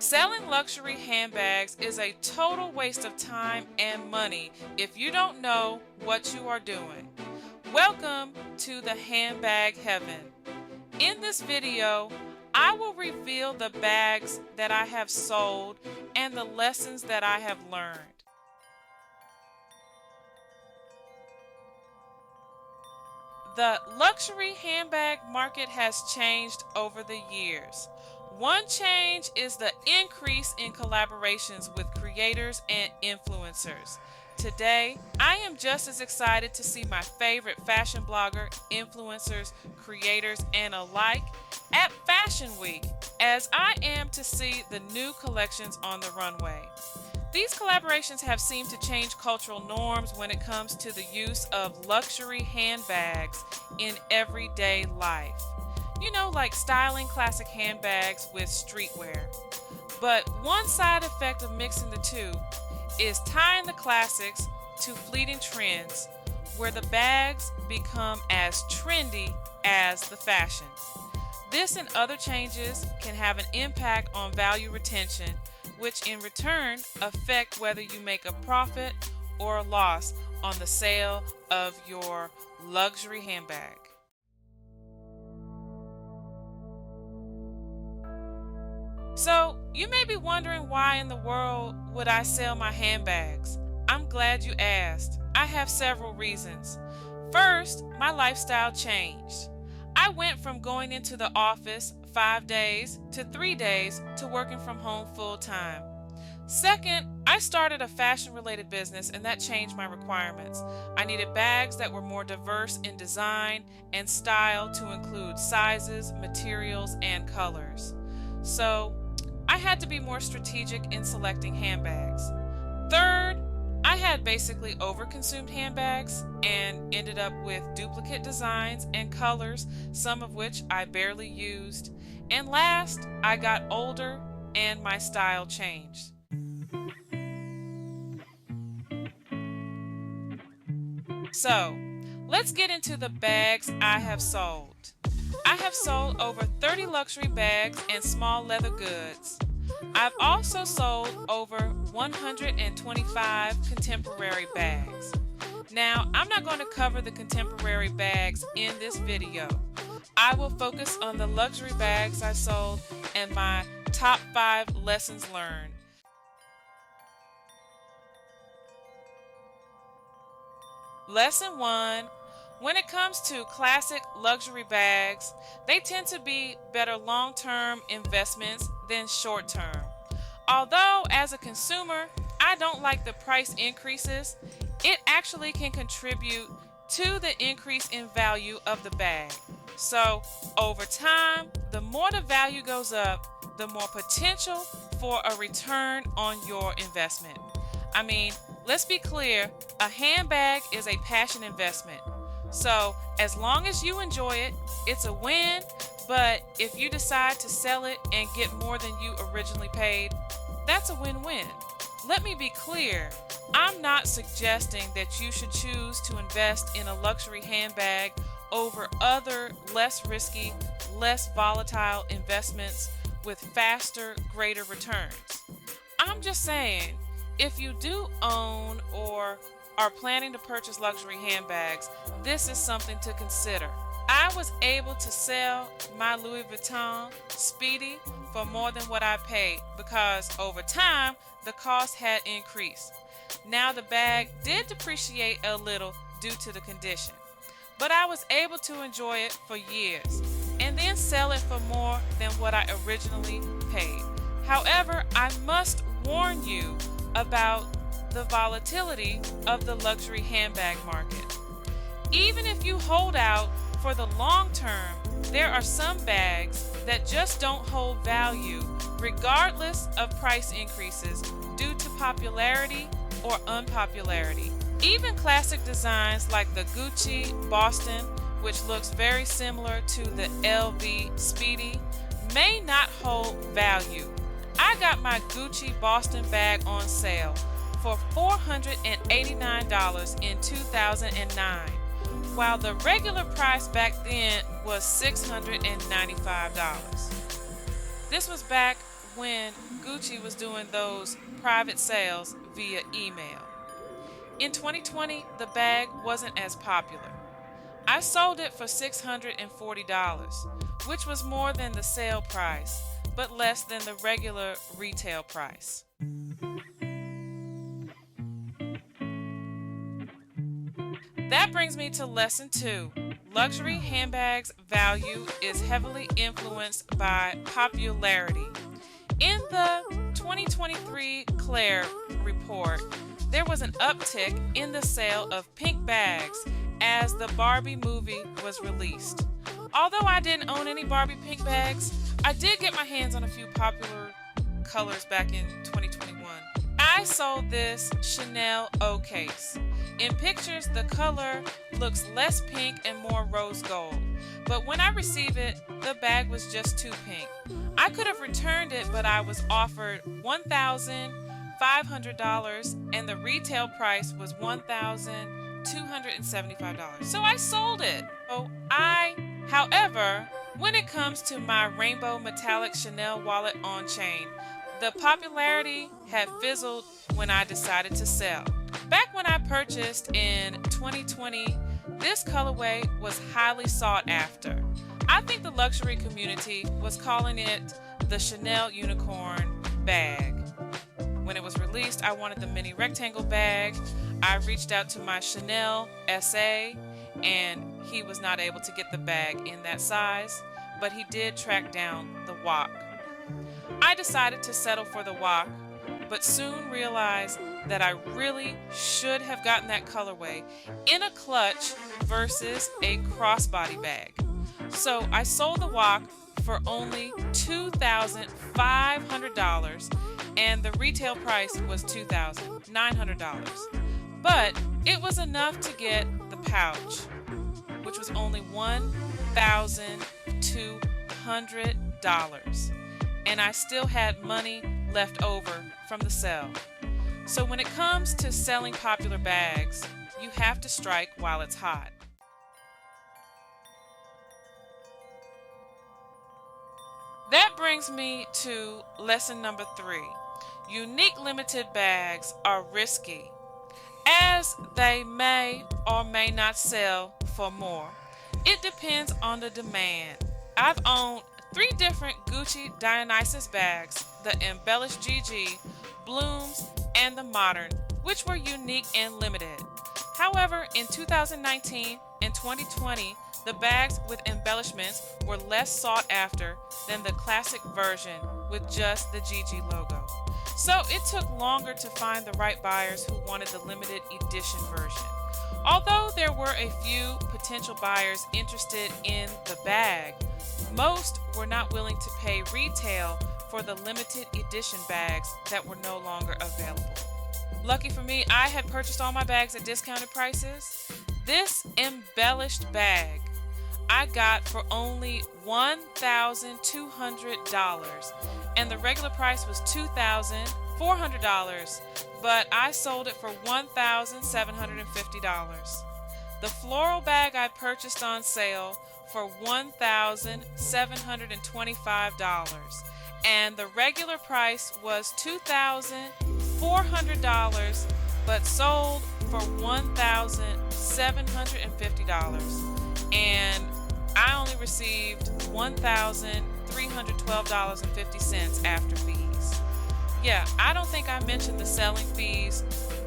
Selling luxury handbags is a total waste of time and money if you don't know what you are doing. Welcome to the handbag heaven. In this video, I will reveal the bags that I have sold and the lessons that I have learned. The luxury handbag market has changed over the years. One change is the increase in collaborations with creators and influencers. Today, I am just as excited to see my favorite fashion blogger, influencers, creators, and alike at Fashion Week as I am to see the new collections on the runway. These collaborations have seemed to change cultural norms when it comes to the use of luxury handbags in everyday life. You know, like styling classic handbags with streetwear. But one side effect of mixing the two is tying the classics to fleeting trends where the bags become as trendy as the fashion. This and other changes can have an impact on value retention, which in return affect whether you make a profit or a loss on the sale of your luxury handbag. So, you may be wondering why in the world would I sell my handbags? I'm glad you asked. I have several reasons. First, my lifestyle changed. I went from going into the office 5 days to 3 days to working from home full time. Second, I started a fashion-related business and that changed my requirements. I needed bags that were more diverse in design and style to include sizes, materials, and colors. So, I had to be more strategic in selecting handbags. Third, I had basically overconsumed handbags and ended up with duplicate designs and colors, some of which I barely used. And last, I got older and my style changed. So, let's get into the bags I have sold. I have sold over 30 luxury bags and small leather goods. I've also sold over 125 contemporary bags. Now, I'm not going to cover the contemporary bags in this video. I will focus on the luxury bags I sold and my top 5 lessons learned. Lesson 1. When it comes to classic luxury bags, they tend to be better long-term investments than short-term. Although, as a consumer, I don't like the price increases, it actually can contribute to the increase in value of the bag. So, over time, the more the value goes up, the more potential for a return on your investment. I mean, let's be clear, a handbag is a passion investment. So, as long as you enjoy it, it's a win, but if you decide to sell it and get more than you originally paid, that's a win-win. Let me be clear, I'm not suggesting that you should choose to invest in a luxury handbag over other less risky, less volatile investments with faster, greater returns. I'm just saying, if you do own or are planning to purchase luxury handbags, this is something to consider. I was able to sell my Louis Vuitton Speedy for more than what I paid because over time the cost had increased. Now the bag did depreciate a little due to the condition, but I was able to enjoy it for years and then sell it for more than what I originally paid. However, I must warn you about the volatility of the luxury handbag market. Even if you hold out for the long term, there are some bags that just don't hold value regardless of price increases due to popularity or unpopularity. Even classic designs like the Gucci Boston, which looks very similar to the LV Speedy, may not hold value. I got my Gucci Boston bag on sale for $489 in 2009, while the regular price back then was $695. This was back when Gucci was doing those private sales via email. In 2020, the bag wasn't as popular. I sold it for $640, which was more than the sale price, but less than the regular retail price. That brings me to lesson 2. Luxury handbags' value is heavily influenced by popularity. In the 2023 Claire report, there was an uptick in the sale of pink bags as the Barbie movie was released. Although I didn't own any Barbie pink bags, I did get my hands on a few popular colors back in 2021. I sold this Chanel O case. In pictures, the color looks less pink and more rose gold, but when I received it, the bag was just too pink. I could have returned it, but I was offered $1,500 and the retail price was $1,275. So I sold it. However, when it comes to my rainbow metallic Chanel wallet on chain, the popularity had fizzled when I decided to sell. Back when I purchased in 2020, this colorway was highly sought after. I think the luxury community was calling it the Chanel Unicorn bag. When it was released, I wanted the mini rectangle bag. I reached out to my Chanel SA, and he was not able to get the bag in that size, but he did track down the WOC. I decided to settle for the WOC, but soon realized that I really should have gotten that colorway in a clutch versus a crossbody bag. So I sold the WOC for only $2,500 and the retail price was $2,900. But it was enough to get the pouch, which was only $1,200. And I still had money left over from the sale. So when it comes to selling popular bags, you have to strike while it's hot. That brings me to lesson number 3. Unique limited bags are risky, as they may or may not sell for more. It depends on the demand. I've owned 3 different Gucci Dionysus bags, the embellished GG, Blooms, and the Modern, which were unique and limited. However, in 2019 and 2020, the bags with embellishments were less sought after than the classic version with just the GG logo. So it took longer to find the right buyers who wanted the limited edition version. Although there were a few potential buyers interested in the bag, most were not willing to pay retail for the limited edition bags that were no longer available. Lucky for me, I had purchased all my bags at discounted prices. This embellished bag I got for only $1,200 and the regular price was $2,400, but I sold it for $1,750. The floral bag I purchased on sale for $1,725 and the regular price was $2,400 but sold for $1,750 and I only received $1,312.50 after fees. Yeah, I don't think I mentioned the selling fees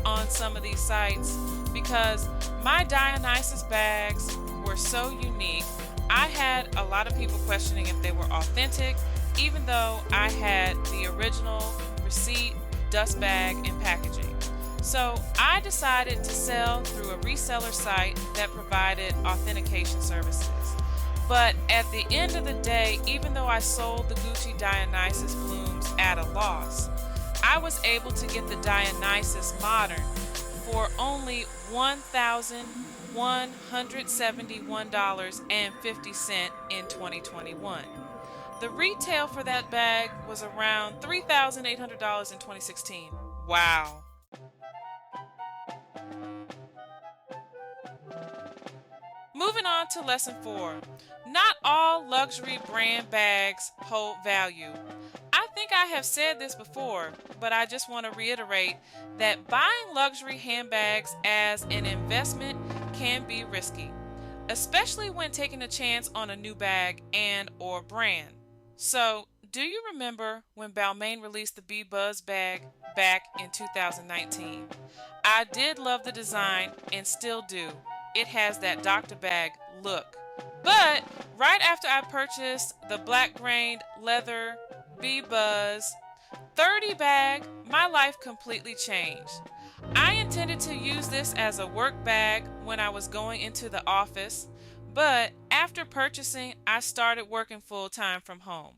on some of these sites because my Dionysus bags were so unique. I had a lot of people questioning if they were authentic, even though I had the original receipt, dust bag, and packaging. So I decided to sell through a reseller site that provided authentication services. But at the end of the day, even though I sold the Gucci Dionysus Blooms at a loss, I was able to get the Dionysus Modern for only $1,171.50 in 2021. The retail for that bag was around $3,800 in 2016. Wow. Moving on to lesson 4. Not all luxury brand bags hold value. I think I have said this before, but I just want to reiterate that buying luxury handbags as an investment can be risky, especially when taking a chance on a new bag and or brand. So, do you remember when Balmain released the Bee Buzz bag back in 2019? I did love the design and still do. It has that Dr. Bag look. But right after I purchased the black grained leather Bee Buzz 30 bag, my life completely changed. I intended to use this as a work bag when I was going into the office, but after purchasing, I started working full time from home.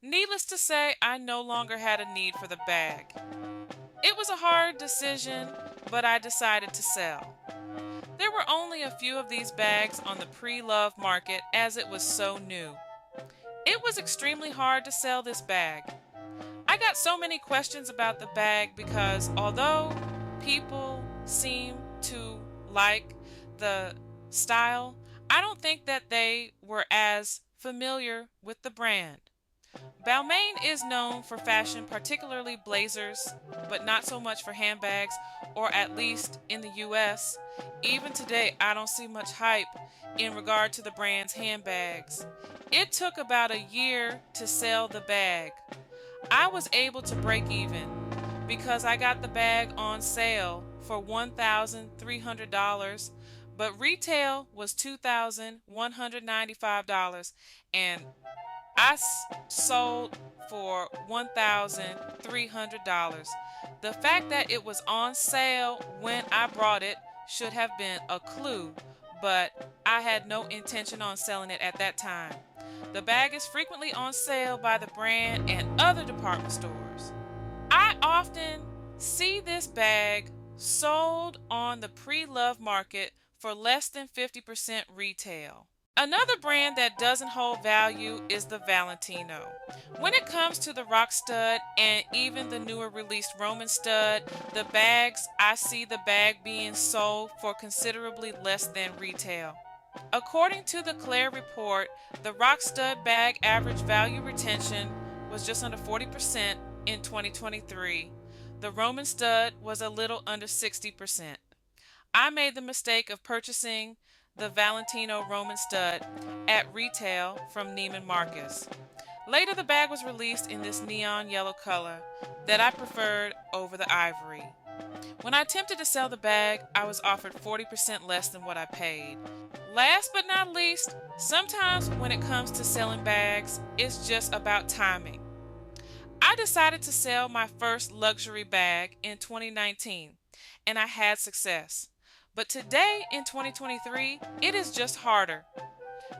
Needless to say, I no longer had a need for the bag. It was a hard decision, but I decided to sell. There were only a few of these bags on the pre-love market as it was so new. It was extremely hard to sell this bag. I got so many questions about the bag because although people seem to like the style, I don't think that they were as familiar with the brand. Balmain is known for fashion, particularly blazers, but not so much for handbags, or at least in the US. Even today, I don't see much hype in regard to the brand's handbags. It took about a year to sell the bag. I was able to break even because I got the bag on sale for $1,300, but retail was $2,195, and I sold for $1,300. The fact that it was on sale when I brought it should have been a clue, but I had no intention on selling it at that time. The bag is frequently on sale by the brand and other department stores. I often see this bag sold on the pre-love market for less than 50% retail. Another brand that doesn't hold value is the Valentino. When it comes to the rock stud and even the newer released Roman stud, the bags, I see the bag being sold for considerably less than retail. According to the Claire report, the rock stud bag average value retention was just under 40% in 2023. The Roman stud was a little under 60%. I made the mistake of purchasing the Valentino Roman stud at retail from Neiman Marcus. Later, the bag was released in this neon yellow color that I preferred over the ivory. When I attempted to sell the bag, I was offered 40% less than what I paid. Last but not least, sometimes when it comes to selling bags, it's just about timing. I decided to sell my first luxury bag in 2019, and I had success. But today in 2023, it is just harder.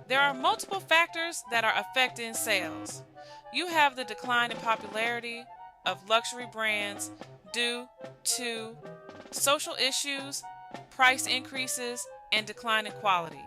There are multiple factors that are affecting sales. You have the decline in popularity of luxury brands due to social issues, price increases, and decline in quality.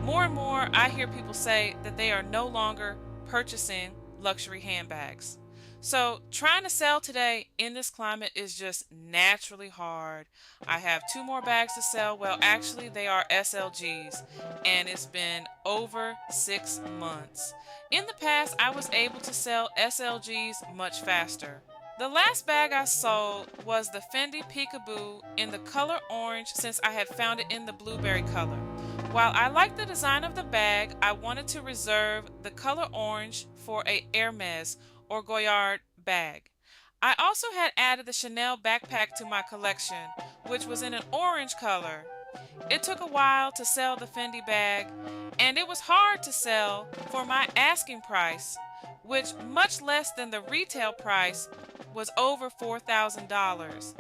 More and more, I hear people say that they are no longer purchasing luxury handbags. So trying to sell today in this climate is just naturally hard. I have 2 more bags to sell. Well, actually, they are SLGs, and it's been over 6 months. In the past, I was able to sell SLGs much faster. The last bag I sold was the Fendi Peekaboo in the color orange since I had found it in the blueberry color. While I liked the design of the bag, I wanted to reserve the color orange for a Hermes or Goyard bag. I also had added the Chanel backpack to my collection, which was in an orange color. It took a while to sell the Fendi bag, and it was hard to sell for my asking price, which much less than the retail price was over $4,000.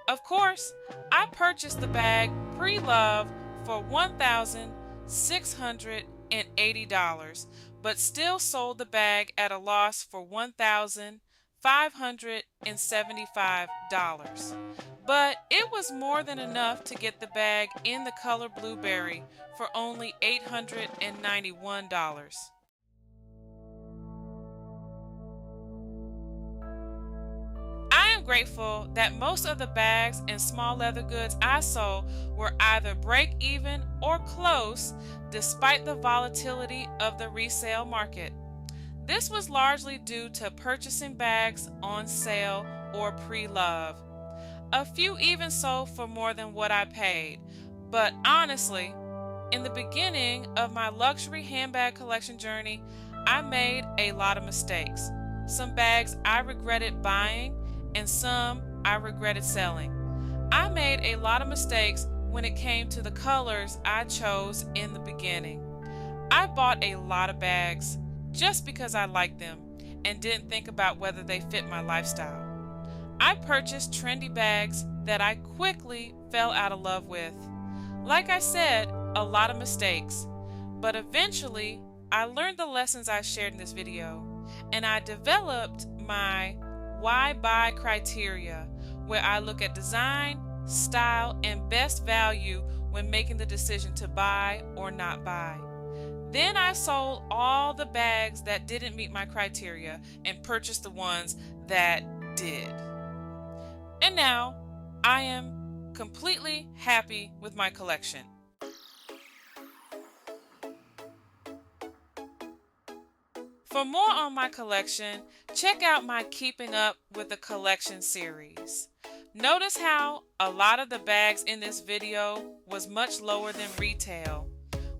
Of course, I purchased the bag pre-love for $1,680, but still sold the bag at a loss for $1,575. But it was more than enough to get the bag in the color blueberry for only $891. I am grateful that most of the bags and small leather goods I sold were either break even or close despite the volatility of the resale market. This was largely due to purchasing bags on sale or pre-love. A few even sold for more than what I paid, but honestly, in the beginning of my luxury handbag collection journey, I made a lot of mistakes. Some bags I regretted buying, and some I regretted selling. I made a lot of mistakes when it came to the colors I chose in the beginning. I bought a lot of bags just because I liked them and didn't think about whether they fit my lifestyle. I purchased trendy bags that I quickly fell out of love with. Like I said, a lot of mistakes, but eventually I learned the lessons I shared in this video, and I developed my why buy criteria, where I look at design, style, and best value when making the decision to buy or not buy. Then I sold all the bags that didn't meet my criteria and purchased the ones that did. And now I am completely happy with my collection. For more on my collection, check out my Keeping Up with the Collection series. Notice how a lot of the bags in this video was much lower than retail.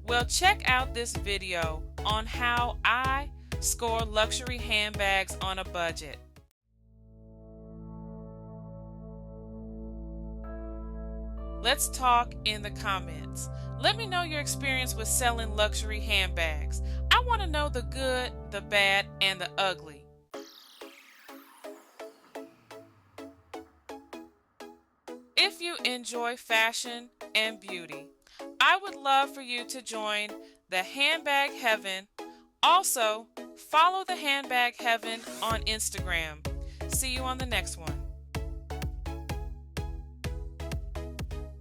Well, check out this video on how I score luxury handbags on a budget. Let's talk in the comments. Let me know your experience with selling luxury handbags. I want to know the good, the bad, and the ugly. If you enjoy fashion and beauty, I would love for you to join the Handbag Heaven. Also, follow the Handbag Heaven on Instagram. See you on the next one.